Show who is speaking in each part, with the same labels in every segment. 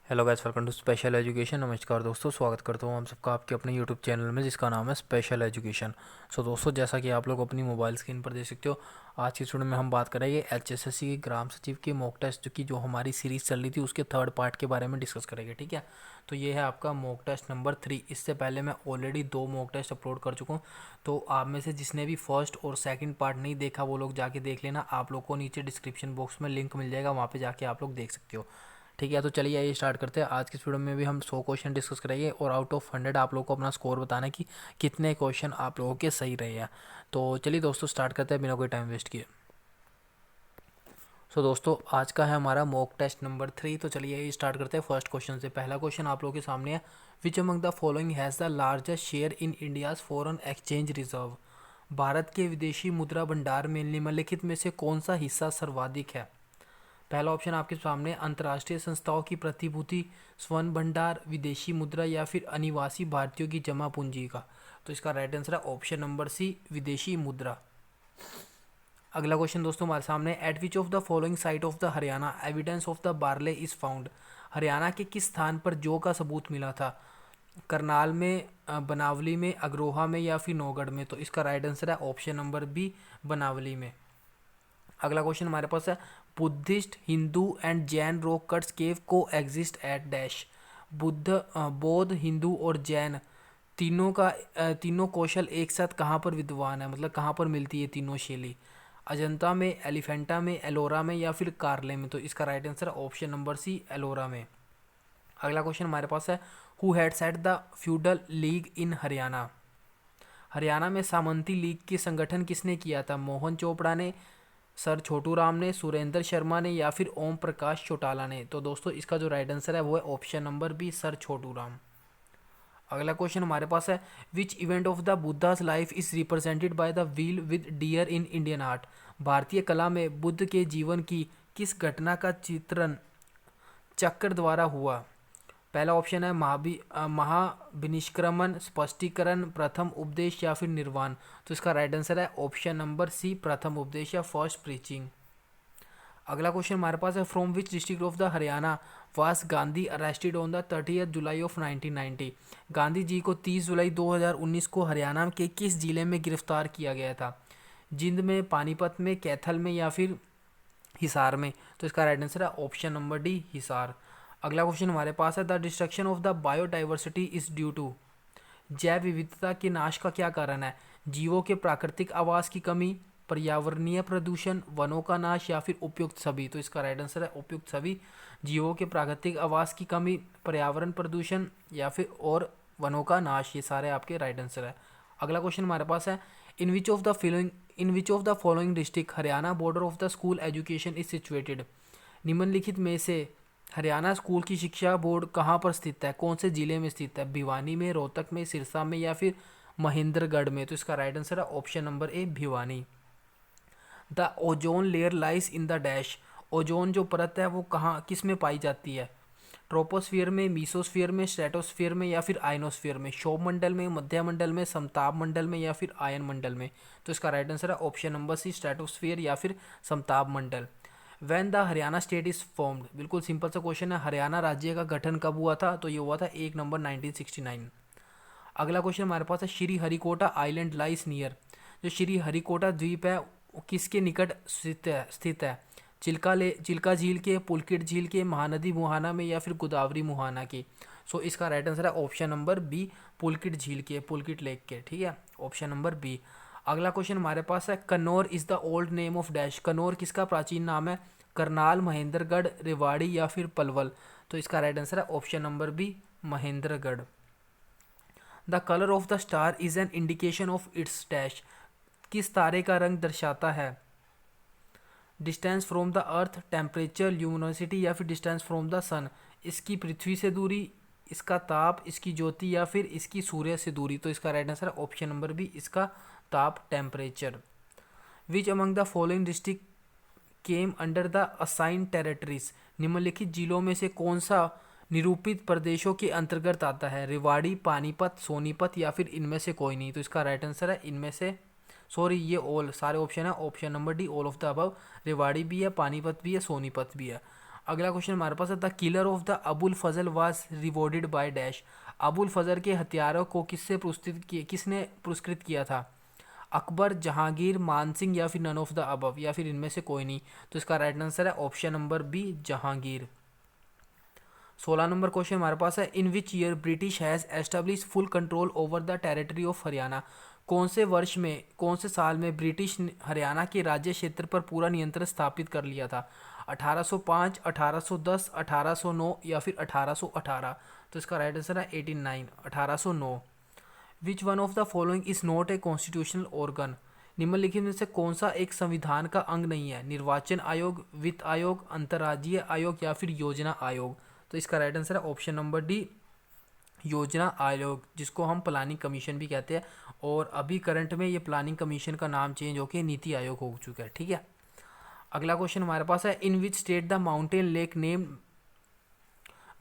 Speaker 1: Hello guys, welcome to special education. नमस्कार दोस्तों, स्वागत करता हूँ हम सबका आपके अपने यूट्यूब चैनल में जिसका नाम है स्पेशल एजुकेशन। सो दोस्तों, जैसा कि आप लोग अपनी मोबाइल स्क्रीन पर देख सकते हो, आज की स्टूडियो में हम बात करेंगे एचएसएससी के ग्राम सचिव के मॉक टेस्ट की जो हमारी सीरीज़ चल रही थी उसके थर्ड पार्ट के बारे में डिस्कस करेंगे। ठीक है, तो ये है आपका मॉक टेस्ट नंबर 3। इससे पहले मैं ऑलरेडी 2 मॉक टेस्ट अपलोड कर चुका हूँ, तो आप में से जिसने भी फर्स्ट और सेकेंड पार्ट नहीं देखा वो लोग जाके देख लेना। आप लोग को नीचे डिस्क्रिप्शन बॉक्स में लिंक मिल जाएगा, वहाँ पर जाके आप लोग देख सकते हो। ठीक है, तो चलिए आइए स्टार्ट करते हैं। आज की वीडियो में भी हम 100 क्वेश्चन डिस्कस करेंगे और आउट ऑफ 100 आप लोगों को अपना स्कोर बताना है कि कितने क्वेश्चन आप लोगों के सही रहे हैं। तो चलिए दोस्तों स्टार्ट करते हैं बिना कोई टाइम वेस्ट किए। सो दोस्तों, आज का है हमारा मॉक टेस्ट नंबर 3। तो चलिए स्टार्ट करते हैं फर्स्ट क्वेश्चन से। पहला क्वेश्चन आप लोगों के सामने है, which among the following has the largest share in India's foreign exchange reserve. Bharat के विदेशी मुद्रा भंडार में निम्नलिखित में से कौन सा हिस्सा सर्वाधिक है। पहला ऑप्शन आपके सामने, अंतर्राष्ट्रीय संस्थाओं की प्रतिभूति, स्वर्ण भंडार, विदेशी मुद्रा या फिर अनिवासी भारतीयों की जमा पूंजी का। तो इसका राइट आंसर है ऑप्शन नंबर सी, विदेशी मुद्रा। अगला क्वेश्चन दोस्तों हमारे सामने, eight which of the following site of the Haryana evidence of the barley is found. Haryana के किस स्थान पर जौ का सबूत मिला था। करनाल में, बनावली में, अग्रोहा में या फिर नौगढ़ में। तो इसका राइट आंसर है ऑप्शन नंबर बी, बनावली में। अगला क्वेश्चन हमारे पास है, Buddhist, Hindu and Jain rock cuts cave coexist eight dash. बौद्ध, हिंदू और जैन तीनों कौशल एक साथ कहाँ पर विद्वान है, मतलब कहाँ पर मिलती है तीनों शैली। अजंता में, एलिफेंटा में, एलोरा में या फिर कार्ले में। तो इसका right answer option number C, Ellora में। अगला क्वेश्चन हमारे पास है, who had set the feudal league in Haryana. Haryana में सामंती लीग के संगठन किसने किया था। मोहन चोपड़ा ने, सर छोटू राम ने, सुरेंद्र शर्मा ने या फिर ओम प्रकाश चौटाला ने। तो दोस्तों इसका जो राइट आंसर है वो है option number B, sir Chhotu Ram. अगला क्वेश्चन हमारे पास है, which event of the Buddha's life is represented by the wheel with deer in Indian art. भारतीय कला में बुद्ध के जीवन की किस घटना का चित्रण चक्र द्वारा हुआ। पहला ऑप्शन है महाविनिष्क्रमण, स्पष्टीकरण, प्रथम उपदेश या फिर निर्वाण। तो इसका राइट आंसर है ऑप्शन नंबर सी, प्रथम उपदेश या फर्स्ट प्रीचिंग। अगला क्वेश्चन हमारे पास है, from which district of the Haryana was Gandhi arrested on the 30 July of 1990। Gandhi ji को 30 जुलाई 2019 को हरियाणा के किस जिले में गिरफ्तार किया गया था। जिंद में, पानीपत में, कैथल में या फिर हिसार में। तो इसका राइट आंसर है ऑप्शन नंबर डी, हिसार। अगला क्वेश्चन हमारे पास है, the destruction of the biodiversity is due to. जैव विविधता के नाश का क्या कारण है। जीवों के प्राकृतिक आवास की कमी, पर्यावरणीय प्रदूषण, वनों का नाश या फिर उपयुक्त सभी। तो इसका राइट आंसर है उपयुक्त सभी। जीवों के प्राकृतिक आवास की कमी, पर्यावरण प्रदूषण या फिर और वनों का नाश, ये सारे आपके राइट आंसर है। अगला क्वेश्चन हमारे पास है, in which of the following district Haryana border of the school education is situated. निम्नलिखित में से हरियाणा स्कूल की शिक्षा बोर्ड कहाँ पर स्थित है, कौन से जिले में स्थित है। भिवानी में, रोहतक में, सिरसा में या फिर महेंद्रगढ़ में। तो इसका राइट आंसर है option number A, Bhiwani. The ozone layer lies in the dash. Ozone जो परत है वो कहाँ किस में पाई जाती है। ट्रोपोस्फियर में, मीसोस्फियर में, स्ट्रेटोस्फियर में या फिर आयनोस्फियर में। क्षोभ मंडल में, मध्य मंडल में, समताप मंडल में या फिर आयन मंडल में। तो इसका राइट आंसर है ऑप्शन नंबर सी, स्ट्रेटोस्फियर या फिर समताप मंडल। When the Haryana state is formed, बिल्कुल सिंपल सा क्वेश्चन है, हरियाणा राज्य का गठन कब हुआ था। तो ये हुआ था 1 नंबर 1969। अगला क्वेश्चन हमारे पास है, श्री हरिकोटा आइलैंड लाइस नियर। जो श्री हरिकोटा द्वीप है वो किसके निकट स्थित है। चिल्का झील के, पुलकित झील के, महानदी मुहाना में या फिर गोदावरी मुहाना की। सो इसका राइट आंसर है ऑप्शन नंबर बी, पुलकित झील के, पुलकित लेक के। ठीक है, ऑप्शन नंबर बी। अगला क्वेश्चन हमारे पास है, Kannaur is the old name of dash. Kannaur किसका प्राचीन नाम है। करनाल, महेंद्रगढ़, रेवाड़ी या फिर पलवल। तो इसका राइट आंसर है option number B, Mahendragarh. The colour of the star is an indication of its dash. किस तारे का रंग दर्शाता है। Distance from the earth, temperature, luminosity या फिर डिस्टेंस फ्रॉम द सन। इसकी पृथ्वी से दूरी, इसका ताप, इसकी ज्योति या फिर इसकी सूर्य से दूरी। तो इसका राइट आंसर है ऑप्शन नंबर बी, इसका ताप, temperature. Which among the following district came under the assign territories. निम्नलिखित जिलों में से कौन सा निरूपित प्रदेशों के अंतर्गत आता है। रेवाड़ी, पानीपत, सोनीपत या फिर इनमें से कोई नहीं। तो इसका राइट आंसर है इनमें से, सॉरी ये ऑल सारे ऑप्शन है, option number D, all of the above. Rewari भी है, पानीपत भी है, सोनीपत भी है। अगला क्वेश्चन हमारे पास है the killer of the Abul Fazal was rewarded by dash. Abul Fazal के हत्यारों को किसने पुरस्कृत किया था? अकबर, जहांगीर, मानसिंह या फिर नन ऑफ द अबव, या फिर इनमें से कोई नहीं। तो इसका राइट आंसर है ऑप्शन नंबर बी, जहांगीर। 16 नंबर क्वेश्चन हमारे पास है in which year British has establish full control over the territory of Haryana. कौन से वर्ष में, कौन से साल में ब्रिटिश ने हरियाणा के राज्य क्षेत्र पर पूरा नियंत्रण स्थापित कर लिया था? 1805, 1810, 1809 या फिर 1818। तो इसका राइट आंसर है 1809, 1809। Which one of the following is not a constitutional organ. निम्नलिखित में से कौन सा एक संविधान का अंग नहीं है? निर्वाचन आयोग, वित्त आयोग, अंतर्राज्यीय आयोग या फिर योजना आयोग। तो इसका राइट आंसर है ऑप्शन नंबर डी, योजना आयोग, जिसको हम प्लानिंग कमीशन भी कहते हैं। और अभी करंट में ये प्लानिंग कमीशन का नाम चेंज होकर नीति आयोग हो चुका है, ठीक है। अगला क्वेश्चन हमारे पास है in which state the mountain lake name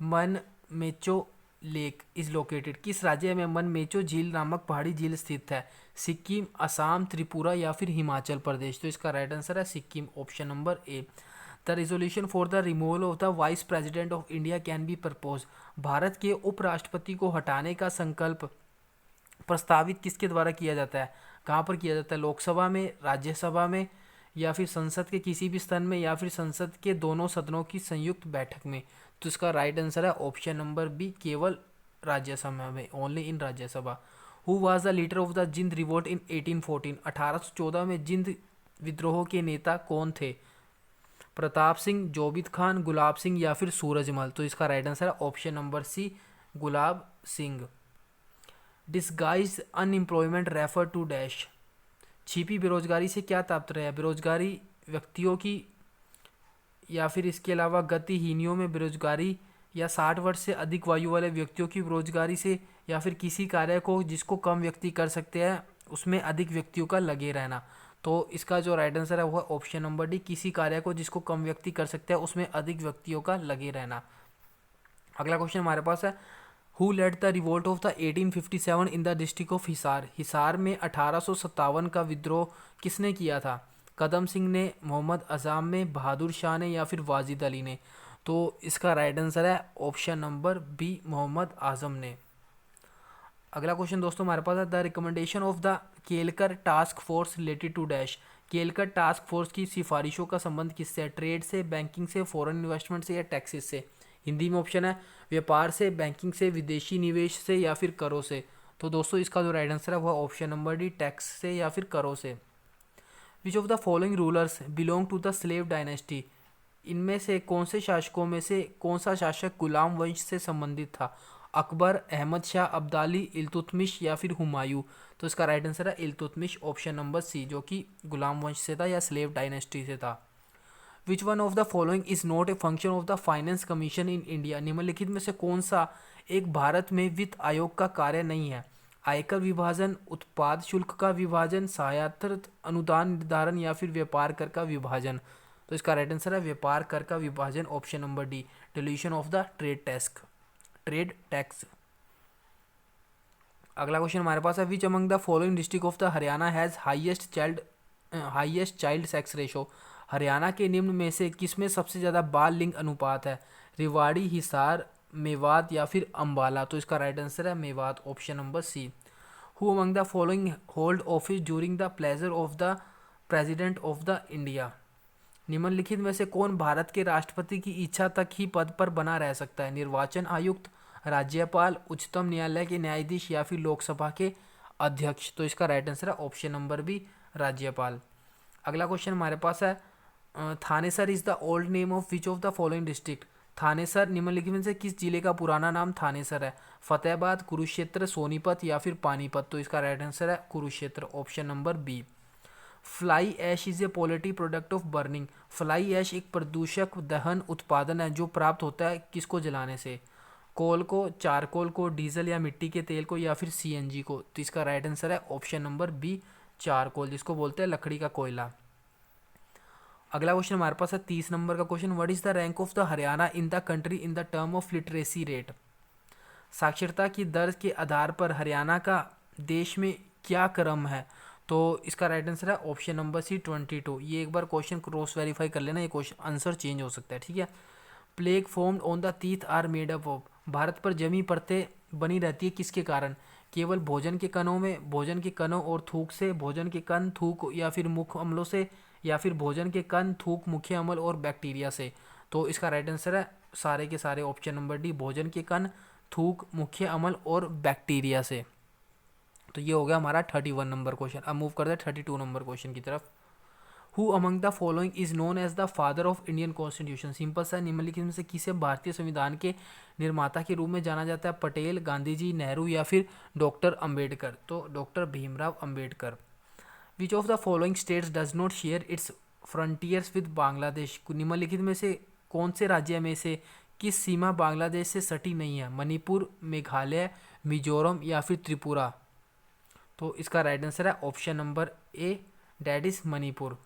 Speaker 1: Menmecho lake is located. किस राज्य में मन मेचो झील नामक पहाड़ी झील स्थित है? सिक्किम, असम, त्रिपुरा या फिर हिमाचल प्रदेश। तो इसका राइट आंसर है Sikkim, option number A. The resolution for the removal of the vice president of India can be propose. Bharat के उपराष्ट्रपति को हटाने का संकल्प प्रस्तावित किसके द्वारा किया जाता है? कहाँ पर किया जाता है? लोकसभा में, राज्यसभा में या फिर संसद के किसी भी सदन में या फिर संसद के दोनों सदनों की संयुक्त बैठक में। तो इसका राइट आंसर है ऑप्शन नंबर बी, केवल राज्यसभा में, only in Rajya Sabha. Who was the leader of the Jind revolt in 1814। 1814 में जिंद विद्रोह के नेता कौन थे? प्रताप सिंह, जोबित खान, गुलाब सिंह या फिर सूरजमल। तो इसका राइट आंसर है option number C, Gulab Singh. Disguise unemployment refer to dash. छिपी बेरोजगारी से क्या तात्पर्य है? बेरोजगारी व्यक्तियों की या फिर इसके अलावा गतिहीनियों में बेरोजगारी, या 60 वर्ष से अधिक वायु वाले व्यक्तियों की बेरोजगारी से, या फिर किसी कार्य को जिसको कम व्यक्ति कर सकते हैं उसमें अधिक व्यक्तियों का लगे रहना। तो इसका जो राइट आंसर है वो है ऑप्शन नंबर डी, किसी कार्य को जिसको कम व्यक्ति कर सकते हैं उसमें अधिक व्यक्तियों का लगे रहना। अगला क्वेश्चन हमारे पास है who led the revolt of the 1857 in the district of Hisar. Hisar में 1857 का विद्रोह किसने किया था? कदम सिंह ने, मोहम्मद अजाम ने, बहादुर शाह ने या फिर वाजिद अली ने। तो इसका राइट आंसर है option number B, Mohammad Azam ने। अगला क्वेश्चन दोस्तों हमारे पास है the recommendation of the Kelkar task force related to dash. Kelkar task force की सिफारिशों का संबंध किससे है? ट्रेड से, बैंकिंग से, फॉरेन इन्वेस्टमेंट से या टैक्सेस से। हिंदी में ऑप्शन है व्यापार से, बैंकिंग से, विदेशी निवेश से या फिर करों से। तो दोस्तों इसका जो राइट आंसर है वह ऑप्शन नंबर डी, टैक्स से या फिर करों से। Which of the following rulers belong to the slave dynasty. इनमें से कौन से शासकों में से कौन सा शासक गुलाम वंश से संबंधित था? अकबर, अहमद शाह अब्दाली, इल्तुतमिश या फिर हुमायूं। तो इसका राइट आंसर है इल्तुतमिश, ऑप्शन नंबर सी, जो कि गुलाम वंश से था या स्लेव डायनेस्टी से था। Which one of the following is not a function of the finance commission in India. निम्नलिखित में से कौन सा एक भारत में वित्त आयोग का कार्य नहीं है? आयकर विभाजन, उत्पाद शुल्क का विभाजन, सहायता अनुदान निर्धारण या फिर व्यापार कर का विभाजन। तो इसका राइट आंसर है व्यापार कर का विभाजन, option number D, dilution of the trade tax. अगला क्वेश्चन हमारे पास है which among the following district of the Haryana has highest child sex ratio. Haryana के निम्न में से किसमें सबसे ज़्यादा बाल लिंग अनुपात है? रेवाड़ी, हिसार, मेवात या फिर अम्बाला। तो इसका राइट आंसर है Mewat, option number C. Who among the following hold office during the pleasure of the president of the India. निम्नलिखित में से कौन भारत के राष्ट्रपति की इच्छा तक ही पद पर बना रह सकता है? निर्वाचन आयुक्त, राज्यपाल, उच्चतम न्यायालय के न्यायाधीश या फिर लोकसभा के अध्यक्ष। तो इसका राइट आंसर है ऑप्शन नंबर बी, राज्यपाल। अगला क्वेश्चन हमारे पास है Thanesar is the old name of which of the following district. Thanesar निम्नलिखित में से किस जिले का पुराना नाम थानेसर है? फतेहाबाद, कुरुक्षेत्र, सोनीपत या फिर पानीपत। तो इसका राइट आंसर है Kurukshetra, option number B. Fly ash is a polity product of burning. Fly ash एक प्रदूषक दहन उत्पादन है जो प्राप्त होता है किसको जलाने से? कोल को, चारकोल को, डीजल या मिट्टी के तेल को या फिर सीएनजी को। तो इसका राइट आंसर है ऑप्शन नंबर बी, चारकोल, जिसको बोलते हैं लकड़ी का कोयला। अगला क्वेश्चन हमारे पास है 30 नंबर का question what is the rank of the Haryana in the country in the term of literacy rate. साक्षरता की दर के आधार पर हरियाणा का देश में क्या क्रम है? तो इसका राइट आंसर है ऑप्शन नंबर सी, 22। ये एक बार क्वेश्चन क्रॉस वेरीफाई कर लेना, ये क्वेश्चन आंसर चेंज हो सकता है, ठीक है। Plaque formed on the teeth are made up of, Bharat पर जमी परतें बनी रहती है किसके कारण? केवल भोजन के कणों में, भोजन के कणों और थूक से, भोजन के कण, थूक या फिर मुख्य अम्लों से, या फिर भोजन के कण, थूक, मुख्य अम्ल और बैक्टीरिया से। तो इसका राइट आंसर है सारे के सारे ऑप्शन नंबर डी, भोजन के कण, थूक, मुख्य अम्ल और बैक्टीरिया से। तो ये हो गया हमारा 31 नंबर क्वेश्चन। अब मूव करते हैं 32 नंबर क्वेश्चन की तरफ। Who among the following is known as the father of Indian constitution? Simple सा, निम्नलिखित में से किसे भारतीय संविधान के निर्माता के रूप में जाना जाता है? पटेल, गांधी जी, नेहरू या फिर डॉक्टर अंबेडकर? तो doctor Bhimrao Ambedkar. Which of the following states does not share its frontiers with Bangladesh? निम्नलिखित में से कौन से राज्य में से किस सीमा बांग्लादेश से सटी नहीं है? मणिपुर, मेघालय, मिजोरम या फिर त्रिपुरा? तो इसका राइट आंसर है option number A, that is Manipur.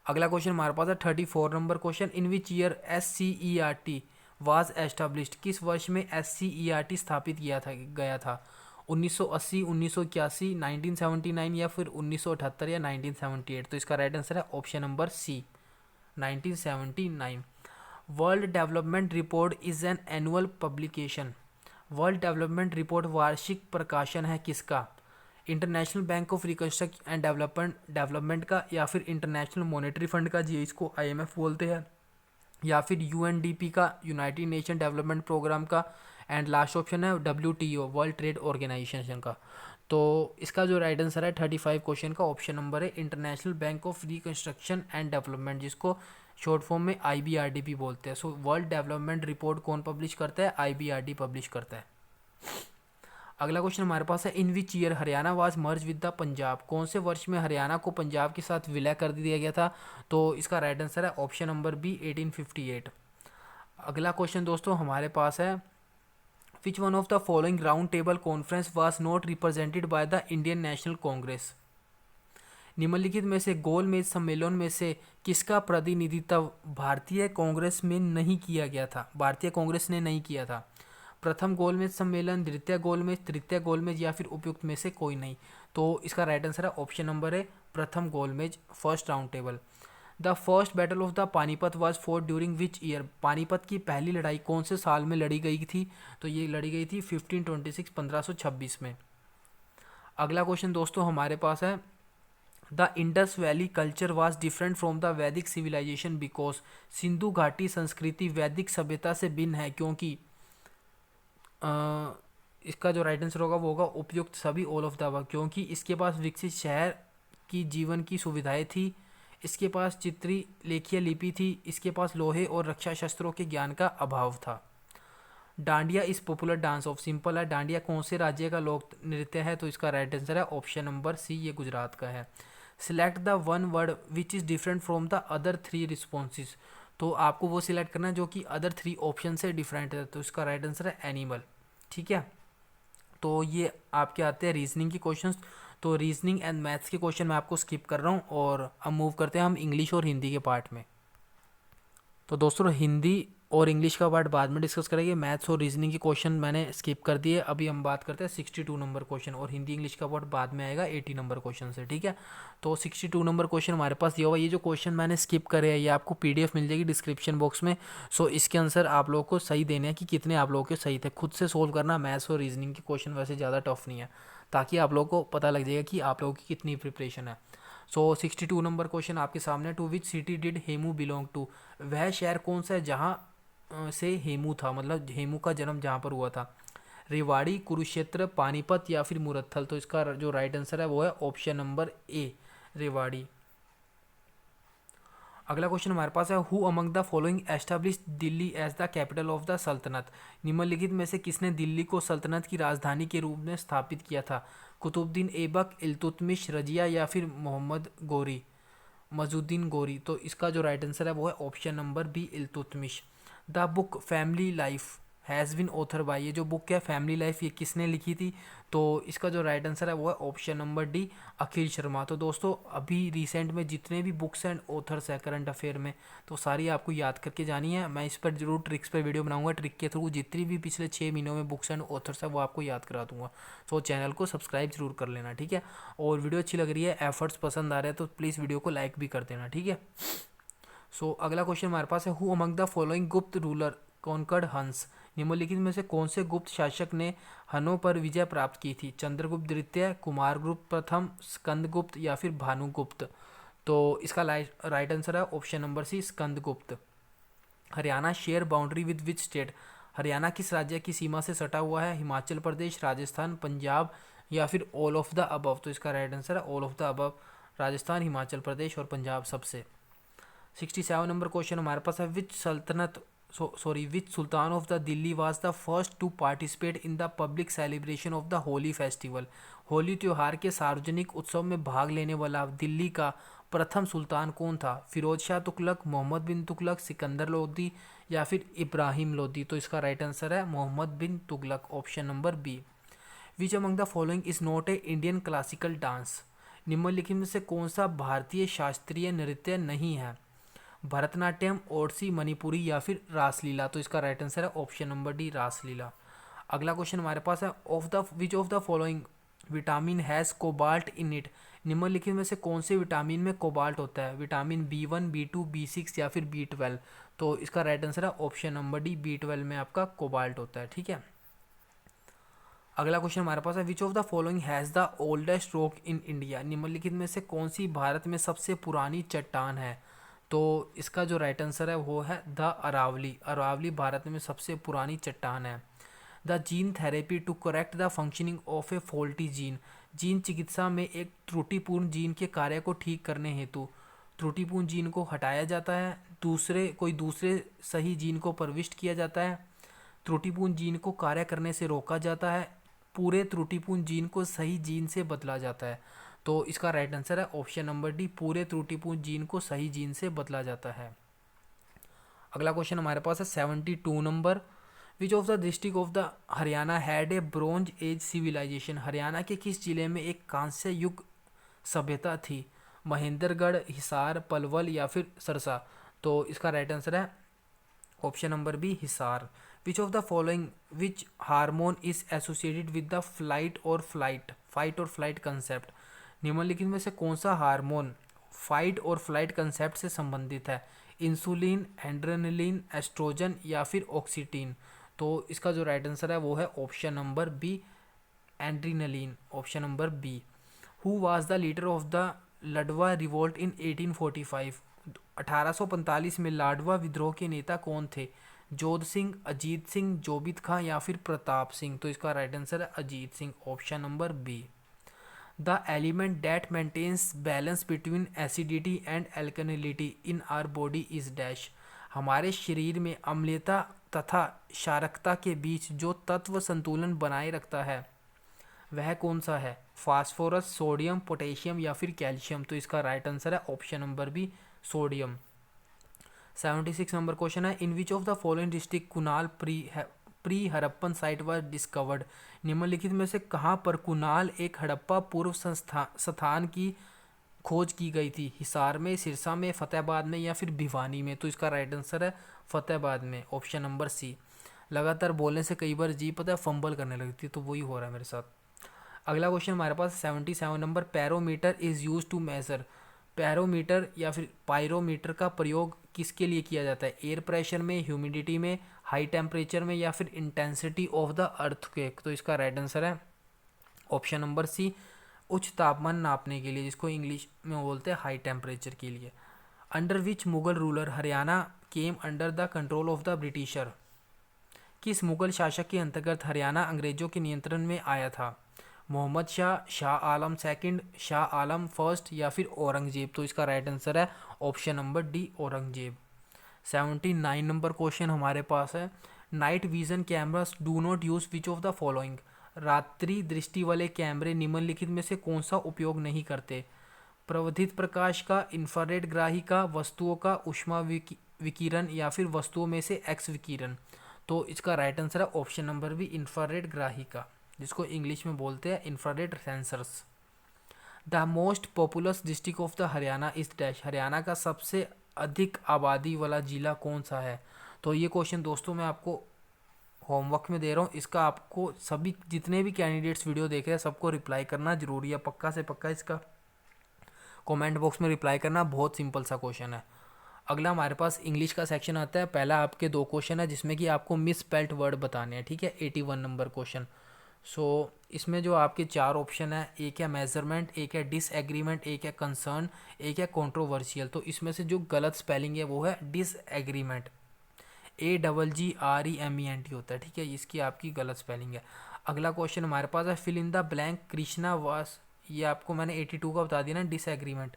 Speaker 1: अगला क्वेश्चन हमारे पास है 34 number question. In which year SCERT was established? किस वर्ष में SCERT स्थापित किया था गया था? 1980, 1981, 1979 या फिर 1978 या 1978? तो इसका राइट आंसर है option number C, 1979। World development report is an annual publication. World development report वार्षिक प्रकाशन है किसका? International bank of reconstruction and development का, या फिर इंटरनेशनल मॉनेटरी फंड का, जी इसको IMF बोलते हैं, या फिर UNDP का, यूनाइटेड नेशन डेवलपमेंट प्रोग्राम का, एंड लास्ट ऑप्शन है WTO, वर्ल्ड ट्रेड ऑर्गेनाइजेशन का। तो इसका जो राइट आंसर है 35 क्वेश्चन का ऑप्शन नंबर है international bank of reconstruction and development, जिसको शॉर्ट फॉर्म में IBRDP बोलते हैं। सो वर्ल्ड डेवलपमेंट रिपोर्ट कौन पब्लिश करता है? IBRD पब्लिश करता है। अगला क्वेश्चन हमारे पास है in which year Haryana was merge with the Punjab? कौन से वर्ष में हरियाणा को पंजाब के साथ विलय कर दिया गया था? तो इसका राइट आंसर है ऑप्शन नंबर बी, 1858। अगला क्वेश्चन दोस्तों हमारे पास है which one of the following round table conference was not represented by the Indian national Congress? निम्नलिखित में से गोलमेज सम्मेलन में से किसका प्रतिनिधित्व भारतीय कांग्रेस में नहीं किया गया था? भारतीय कांग्रेस ने नहीं किया था। प्रथम गोलमेज सम्मेलन, द्वितीय गोलमेज, तृतीय गोलमेज या फिर उपयुक्त में से कोई नहीं? तो इसका राइट आंसर है ऑप्शन नंबर है प्रथम गोलमेज, first round table. The first battle of the Panipat was fought during which year? Panipat की पहली लड़ाई कौन से साल में लड़ी गई थी? तो ये लड़ी गई थी 1526, 1526 में। अगला क्वेश्चन दोस्तों हमारे पास है the Indus valley culture was different from the वैदिक सिविलाइजेशन बिकॉज? सिंधु घाटी संस्कृति वैदिक सभ्यता से भिन्न है क्योंकि? इसका जो राइट आंसर होगा वो होगा उपयुक्त सभी, ऑल ऑफ द अबव। क्योंकि इसके पास विकसित शहर की जीवन की सुविधाएं थी, इसके पास चित्री लेखीय लिपि थी, इसके पास लोहे और रक्षा शस्त्रों के ज्ञान का अभाव था। Dandiya is popular dance of? Simple है, डांडिया कौन से राज्य का लोक नृत्य है? तो इसका राइट आंसर है ऑप्शन नंबर सी, ये गुजरात का है। Select the one word which is different from the other 3 responses? तो आपको वो सिलेक्ट करना है जो कि अदर 3 ऑप्शन से डिफरेंट है। तो इसका राइट आंसर है एनिमल। ठीक है, तो ये आपके आते हैं रीजनिंग के क्वेश्चंस। तो रीजनिंग एंड मैथ्स के क्वेश्चन मैं आपको स्किप कर रहा हूँ और अब मूव करते हैं हम इंग्लिश और हिंदी के पार्ट में। तो दोस्तों हिंदी और इंग्लिश का पार्ट बाद में डिस्कस करेंगे, मैथ्स और रीजनिंग के क्वेश्चन मैंने स्किप कर दिए। अभी हम बात करते हैं 62 नंबर क्वेश्चन, और हिंदी इंग्लिश का पार्ट बाद में आएगा 80 नंबर क्वेश्चन से। ठीक है, तो 62 नंबर क्वेश्चन हमारे पास ये होगा। ये जो क्वेश्चन मैंने स्किप करे हैं ये आपको PDF मिल जाएगी डिस्क्रिप्शन बॉक्स में। सो इसके आंसर आप लोगों को सही देने हैं कि कितने आप लोगों के सही थे, खुद से सोल्व करना। मैथ्स और रीजनिंग के क्वेश्चन वैसे ज़्यादा टफ नहीं है, ताकि आप लोगों को पता लग जाएगा कि आप लोगों की कितनी प्रिपरेशन है। सो 62 नंबर क्वेश्चन आपके सामने, to which city did Hemu belong to? वह शहर कौन सा है जहाँ से हेमू था, मतलब हेमू का जन्म जहाँ पर हुआ था? रेवाड़ी, कुरुक्षेत्र, पानीपत या फिर मुरत्थल? तो इसका जो राइट आंसर है वो है ऑप्शन नंबर ए, रेवाड़ी। अगला क्वेश्चन हमारे पास है who among the following establish Delhi as the capital of the सल्तनत? निम्नलिखित में से किसने दिल्ली को सल्तनत की राजधानी के रूप में स्थापित किया था? कुतुबुद्दीन ऐबक, इल्तुतमिश, रजिया या फिर मोहम्मद गोरी, मजुद्दीन गोरी? तो इसका जो राइट आंसर है वो है option number B, Iltutmish. The book family life has been author by? ये जो बुक है फैमिली लाइफ ये किसने लिखी थी? तो इसका जो राइट आंसर है वो है ऑप्शन नंबर डी, अखिल शर्मा। तो दोस्तों अभी रिसेंट में जितने भी बुक्स एंड ऑथर्स है करंट अफेयर में, तो सारी आपको याद करके जानी है। मैं इस पर जरूर ट्रिक्स पर वीडियो बनाऊंगा, ट्रिक के थ्रू जितनी भी पिछले 6 महीनों में बुक्स एंड ऑथर्स है वो आपको याद करा दूंगा। तो चैनल को सब्सक्राइब जरूर कर लेना, ठीक है। और वीडियो अच्छी लग रही है, एफर्ट्स पसंद आ रहे हैं तो प्लीज़ वीडियो को लाइक भी कर देना, ठीक है। सो अगला क्वेश्चन हमारे पास है, हु अमंग द फॉलोइंग गुप्त रूलर कॉन्कर्ड हंस, निम्नलिखित में से कौन से गुप्त शासक ने हनों पर विजय प्राप्त की थी? चंद्रगुप्त द्वितीय, कुमारगुप्त प्रथम, स्कंदगुप्त या फिर भानुगुप्त? तो इसका राइट आंसर है option number C, Skandagupta. Haryana share boundary with which state, Haryana किस राज्य की सीमा से सटा हुआ है? हिमाचल प्रदेश, राजस्थान, पंजाब या फिर ऑल ऑफ द अबव? तो इसका राइट आंसर है all of the above, Rajasthan, Himachal Pradesh और पंजाब सबसे। 67 नंबर क्वेश्चन हमारे पास है, which sultan of the Delhi was the first to participate in the public celebration of the Holi festival, Holi त्योहार के सार्वजनिक उत्सव में भाग लेने वाला दिल्ली का प्रथम सुल्तान कौन था? फिरोज शाह तुगलक, मोहम्मद बिन तुगलक, सिकंदर लोदी या फिर इब्राहिम लोदी? तो इसका राइट आंसर है Mohammad bin Tughlaq, option number B. Which among the following is not a Indian classical dance, निम्नलिखित में से कौन सा भारतीय शास्त्रीय नृत्य नहीं है? भरतनाट्यम, ओडिसी, मणिपुरी या फिर रासलीला? तो इसका राइट आंसर है ऑप्शन नंबर डी, रासलीला। अगला क्वेश्चन हमारे पास है, विच of the following vitamin has cobalt in it, निम्नलिखित में से कौन से विटामिन में कोबाल्ट होता है? विटामिन B1, B2, B6 या फिर B12? तो इसका राइट आंसर है ऑप्शन नंबर डी, B12 में आपका कोबाल्ट होता है। ठीक है, अगला क्वेश्चन हमारे पास है, विच of the following has the oldest rock in India, निम्नलिखित में से कौन सी भारत में सबसे पुरानी चट्टान है? तो इसका जो राइट आंसर है वो है द अरावली, अरावली भारत में सबसे पुरानी चट्टान है। The gene therapy to correct the functioning of a faulty gene, gene चिकित्सा में एक त्रुटिपूर्ण जीन के कार्य को ठीक करने हेतु त्रुटिपूर्ण जीन को हटाया जाता है, दूसरे सही जीन को प्रविष्ट किया जाता है, त्रुटिपूर्ण जीन को कार्य करने से रोका जाता है, पूरे त्रुटिपूर्ण जीन को सही जीन से बदला जाता है। तो इसका राइट आंसर है ऑप्शन नंबर डी, पूरे त्रुटिपूर्ण जीन को सही जीन से बदला जाता है। अगला क्वेश्चन हमारे पास है 72 number, which of the district of the Haryana had a bronze age civilization, Haryana के किस जिले में एक कांस्य युग सभ्यता थी? महेंद्रगढ़, हिसार, पलवल या फिर सरसा? तो इसका राइट आंसर है option number B, Hisar. Which of the following which hormone is associated with the fight और फ्लाइट कंसेप्ट, निम्नलिखित में से कौन सा हार्मोन फाइट और फ्लाइट कंसेप्ट से संबंधित है? इंसुलिन, एड्रेनलिन, एस्ट्रोजन या फिर ऑक्सीटिन? तो इसका जो राइट आंसर है वो है option number B, adrenaline, option number B. Who was the leader of the Ladwa revolt in 1845, 1845 में लाडवा विद्रोह के नेता कौन थे? जोध सिंह, अजीत सिंह, जोबित खां या फिर प्रताप सिंह? तो इसका राइट आंसर है Ajit Singh, option number B. The element that maintains balance between acidity and एल्कनिलिटी in our body is dash, हमारे शरीर में अम्लता तथा क्षारकता के बीच जो तत्व संतुलन बनाए रखता है वह कौन सा है? फास्फोरस, सोडियम, पोटेशियम या फिर कैल्शियम? तो इसका राइट आंसर है option number B, sodium. 76 number question है, in which of the following district Kunal pre Harappan site was discovered, निम्नलिखित में से कहाँ पर कुनाल एक हड़प्पा पूर्व स्थान की खोज की गई थी? हिसार में, सिरसा में, फतेहाबाद में या फिर भिवानी में? तो इसका राइट आंसर है फतेहाबाद में, ऑप्शन नंबर सी। लगातार बोलने से कई बार जी पता है फंबल करने लगती है, तो वही हो रहा है मेरे साथ। अगला क्वेश्चन हमारे पास 77 number, pyrometer is used to measure, pyrometer या फिर पायरोमीटर का प्रयोग किसके लिए किया जाता है? एयर प्रेशर में, ह्यूमिडिटी में, हाई टेम्परेचर में या फिर इंटेंसिटी ऑफ द अर्थक्वेक? तो इसका राइट आंसर है ऑप्शन नंबर सी, उच्च तापमान नापने के लिए, जिसको इंग्लिश में बोलते हैं हाई टेम्परेचर के लिए। Under which Mughal ruler Haryana came under the control of the britisher, किस मुगल शासक के अंतर्गत हरियाणा अंग्रेजों के नियंत्रण में आया था? मोहम्मद शाह, शाह आलम सेकंड, शाह आलम फर्स्ट या फिर औरंगजेब? तो इसका राइट आंसर है option number D, Aurangzeb. 79 number question हमारे पास है, night vision cameras do not use which of the following, रात्रि दृष्टि वाले कैमरे निम्नलिखित में से कौन सा उपयोग नहीं करते? प्रवर्धित प्रकाश का, इंफ्रारेड ग्राही का, वस्तुओं का ऊष्मा विकिरण या फिर वस्तुओं में से एक्स विकिरण? तो इसका राइट आंसर है ऑप्शन नंबर बी, इंफ्रारेड ग्राही का, जिसको इंग्लिश में बोलते हैं infrared sensors. The most populous district of the Haryana is dash, Haryana का सबसे अधिक आबादी वाला जिला कौन सा है? तो ये क्वेश्चन दोस्तों मैं आपको होमवर्क में दे रहा हूँ, इसका आपको सभी जितने भी कैंडिडेट्स वीडियो देख रहे हैं सबको रिप्लाई करना जरूरी है, पक्का से पक्का इसका कमेंट बॉक्स में रिप्लाई करना, बहुत सिंपल सा क्वेश्चन है। अगला हमारे पास इंग्लिश का सेक्शन आता है। पहला आपके 2 क्वेश्चन है जिसमें कि आपको मिस स्पेल्ट वर्ड बताने हैं, ठीक है। 81 नंबर क्वेश्चन। सो इसमें जो आपके 4 ऑप्शन है, एक है मेजरमेंट, एक है डिसएग्रीमेंट, एक है कंसर्न, एक है कंट्रोवर्शियल। तो इसमें से जो गलत स्पेलिंग है वो है डिसएग्रीमेंट, AGGREMENT होता है, ठीक है। इसकी आपकी गलत स्पेलिंग है। अगला क्वेश्चन हमारे पास है fill in the blank Krishna was, ये आपको मैंने 82 का बता दिया ना डिसएग्रीमेंट।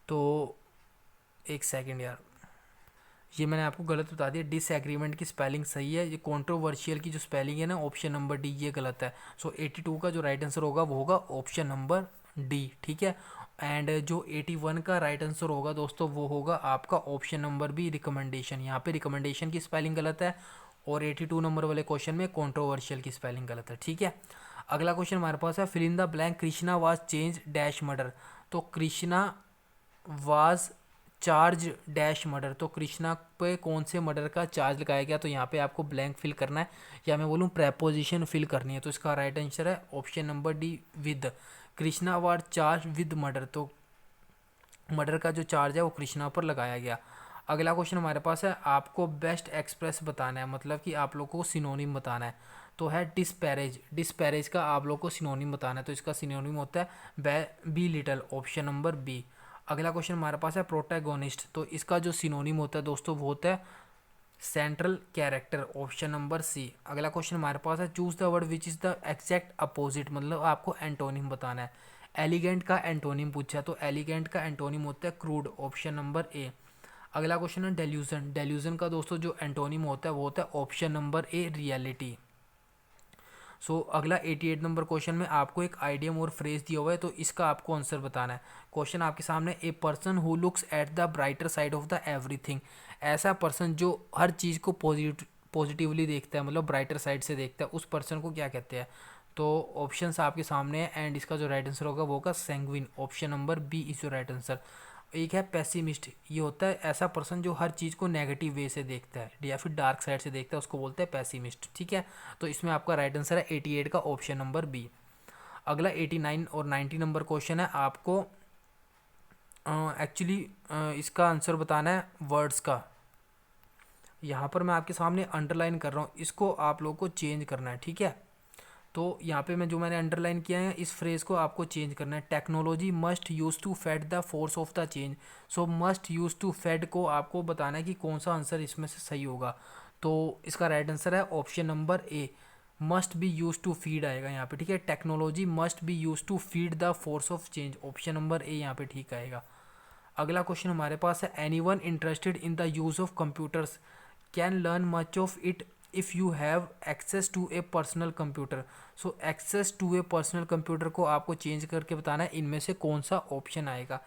Speaker 1: तो एक सेकंड यार, ये मैंने आपको गलत बता दिया। डिसएग्रीमेंट की स्पेलिंग सही है, ये कंट्रोवर्शियल की जो स्पेलिंग है ना ऑप्शन नंबर डी, ये गलत है। सो 82 का जो राइट आंसर होगा वो होगा ऑप्शन नंबर डी, ठीक है। एंड जो 81 का राइट आंसर होगा दोस्तों वो होगा आपका ऑप्शन नंबर बी, रिकमेंडेशन। यहाँ पे रिकमेंडेशन की स्पेलिंग गलत है और 82 नंबर वाले क्वेश्चन में कंट्रोवर्शियल की स्पेलिंग गलत है, ठीक है। अगला क्वेश्चन हमारे पास है fill in the blank Krishna was change dash murder. तो Krishna was charge dash murder, तो कृष्णा पे कौन से मर्डर का चार्ज लगाया गया। तो यहाँ पे आपको ब्लैंक फिल करना है या मैं बोलूँ प्रेपोजिशन फिल करनी है। तो इसका राइट आंसर है option number D, with. Krishna was charge with murder, तो मर्डर का जो चार्ज है वो कृष्णा पर लगाया गया। अगला क्वेश्चन हमारे पास है आपको बेस्ट एक्सप्रेस बताना है, मतलब कि आप लोगों को सिनोनिम बताना है। तो है डिस्पैरेज, डिस्पैरेज का आप लोग को सिनोनिम बताना है। तो इसका सिनोनिम होता है belittle, option number B. अगला क्वेश्चन हमारे पास है प्रोटैगोनिस्ट, तो इसका जो सिनोनिम होता है दोस्तों वो होता है central character, option number C. अगला क्वेश्चन हमारे पास है choose the word which is the exact opposite, मतलब आपको एंटोनिम बताना है। एलिगेंट का एंटोनिम पूछा है, तो एलिगेंट का एंटोनिम होता है क्रूड, ऑप्शन नंबर ए। अगला क्वेश्चन है डेल्यूजन, डेल्यूजन का दोस्तों जो एंटोनिम होता है वो होता है ऑप्शन नंबर ए, रियलिटी। सो अगला 88 नंबर क्वेश्चन में आपको एक आइडियम और फ्रेज दिया हुआ है, तो इसका आपको आंसर बताना है। क्वेश्चन आपके सामने, a person who looks at the brighter side of the everything, ऐसा पर्सन जो हर चीज़ को पॉजिटिवली देखता है, मतलब ब्राइटर साइड से देखता है, उस पर्सन को क्या कहते हैं। तो ऑप्शंस आपके सामने है एंड इसका जो राइट आंसर होगा वो होगा sanguine, option number B is जो राइट आंसर। एक है पेसिमिस्ट, ये होता है ऐसा पर्सन जो हर चीज़ को नेगेटिव वे से देखता है या फिर डार्क साइड से देखता है, उसको बोलते हैं पेसिमिस्ट, ठीक है। तो इसमें आपका राइट आंसर है 88 का ऑप्शन नंबर बी। अगला 89 और 90 नंबर क्वेश्चन है आपको एक्चुअली इसका आंसर बताना है वर्ड्स का। यहाँ पर मैं आपके सामने अंडरलाइन कर रहा हूँ, इसको आप लोगों को चेंज करना है, ठीक है। तो यहाँ पे मैंने अंडरलाइन किया है, इस फ्रेज़ को आपको चेंज करना है। Technology must use to fed the force of the change, so must use to fed को आपको बताना है कि कौन सा आंसर इसमें से सही होगा। तो इसका राइट आंसर है option number A, must be use to feed आएगा यहाँ पे, ठीक है। Technology must be use to feed the force of change, option number A यहाँ पे ठीक आएगा। अगला क्वेश्चन हमारे पास है any one interested in the use of computers can learn much of it if you have access to a personal computer. So access to a personal computer को आपको चेंज करके बताना है इनमें से कौन सा ऑप्शन आएगा।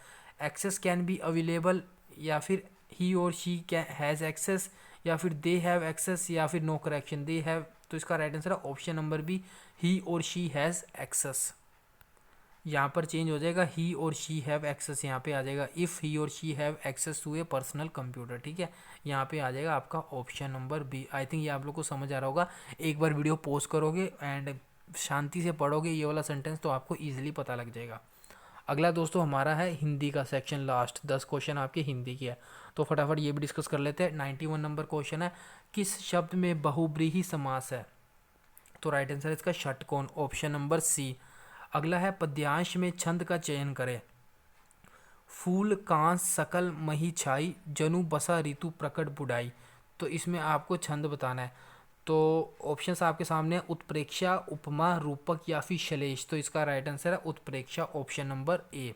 Speaker 1: एक्सेस कैन बी अवेलेबल, या फिर ही और शी कैन हैज़ एक्सेस, या फिर दे हैव एक्सेस, या फिर नो करेक्शन दे हैव। तो इसका राइट आंसर है ऑप्शन नंबर बी, ही और शी हैज़ एक्सेस। यहाँ पर चेंज हो जाएगा, ही और शी हैव एक्सेस यहाँ पे आ जाएगा इफ़ ही और she have access to a personal computer, ठीक है। यहाँ पे आ जाएगा आपका option number B. I think ये आप लोग को समझ आ रहा होगा। एक बार वीडियो पॉज करोगे एंड शांति से पढ़ोगे ये वाला सेंटेंस तो आपको ईजिली पता लग जाएगा। अगला दोस्तों हमारा है हिंदी का सेक्शन, लास्ट 10 क्वेश्चन आपके हिंदी की है, तो फटाफट ये भी डिस्कस कर लेते हैं। 91 नंबर क्वेश्चन है किस शब्द में बहुब्रीहि समास है। तो राइट आंसर है इसका षटकोण, ऑप्शन नंबर सी। अगला है पद्यांश में छंद का चयन करें। फूल कांस सकल मही छाई, जनु बसा ऋतु प्रकट बुढ़ाई। तो इसमें आपको छंद बताना है। तो ऑप्शंस आपके सामने है उत्प्रेक्षा, उपमा, रूपक या फिर शलेश। तो इसका राइट आंसर है उत्प्रेक्षा, ऑप्शन नंबर ए।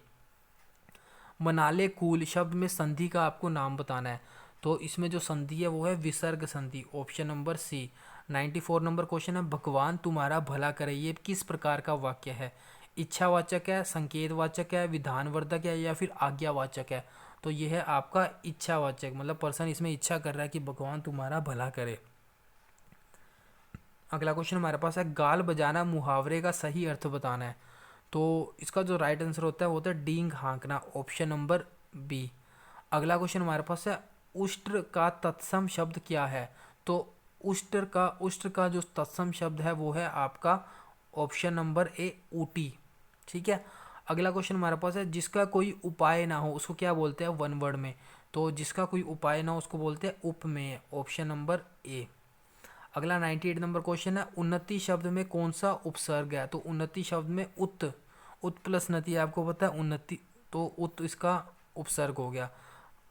Speaker 1: मनाले कूल शब्द में संधि का आपको नाम बताना है। तो इसमें जो संधि है वो है विसर्ग संधि, option number C. 94 number question है भगवान तुम्हारा भला करे, ये किस प्रकार का वाक्य है। इच्छावाचक है, संकेतवाचक है, विधानवर्धक है या फिर आज्ञावाचक है। तो ये है आपका इच्छावाचक, मतलब पर्सन इसमें इच्छा कर रहा है कि भगवान तुम्हारा भला करे। अगला क्वेश्चन हमारे पास है गाल बजाना मुहावरे का सही अर्थ बताना है। तो इसका जो राइट आंसर होता है वो होता है डींग हाँकना, ऑप्शन नंबर बी। अगला क्वेश्चन हमारे पास है उष्ट्र का तत्सम शब्द क्या है। तो उष्ट्र का जो तत्सम शब्द है वो है आपका ऑप्शन नंबर ए, ऊटी, ठीक है। अगला क्वेश्चन हमारे पास है जिसका कोई उपाय ना हो उसको क्या बोलते हैं वन वर्ड में। तो जिसका कोई उपाय ना उसको बोलते हैं उपमेय, ऑप्शन नंबर ए। अगला 98 नंबर क्वेश्चन है, उन्नति शब्द में कौन सा उपसर्ग है? तो उन्नति शब्द में उत प्लस नति, आपको पता है उन्नति, तो उत इसका उपसर्ग हो गया।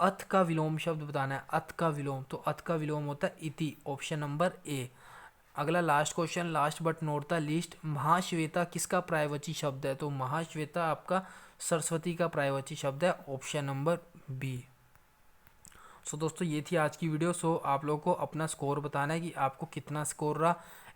Speaker 1: अथ का विलोम शब्द बताना है, अथ का विलोम, तो अथ का विलोम होता है इति, ऑप्शन नंबर ए। अगला last question, last but not the least, Mahashweta किसका प्रायवाची शब्द है? तो महाश्वेता आपका सरस्वती का प्रायवाची शब्द है, ऑप्शन नंबर बी। सो दोस्तों ये थी आज की वीडियो। सो आप लोगों को अपना स्कोर बताना है कि आपको कितना स्कोर रहा।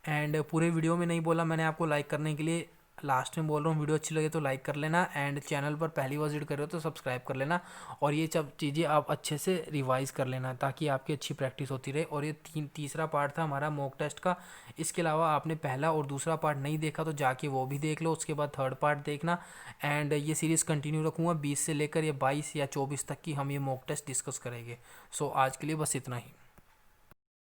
Speaker 1: एंड पूरे वीडियो में नहीं बोला मैंने आपको लाइक करने के लिए, लास्ट में बोल रहा हूँ, वीडियो अच्छी लगे तो लाइक कर लेना। एंड चैनल पर पहली बार विजिट कर रहे हो तो सब्सक्राइब कर लेना। और ये सब चीज़ें आप अच्छे से रिवाइज़ कर लेना ताकि आपकी अच्छी प्रैक्टिस होती रहे। और ये तीसरा पार्ट था हमारा मॉक टेस्ट का। इसके अलावा आपने पहला और दूसरा पार्ट नहीं देखा तो जाके वो भी देख लो, उसके बाद थर्ड पार्ट देखना। एंड ये सीरीज़ कंटिन्यू रखूँगा, 20 से लेकर ये 22 या 24 तक की हम ये मॉक टेस्ट डिस्कस करेंगे। सो आज के लिए बस इतना ही।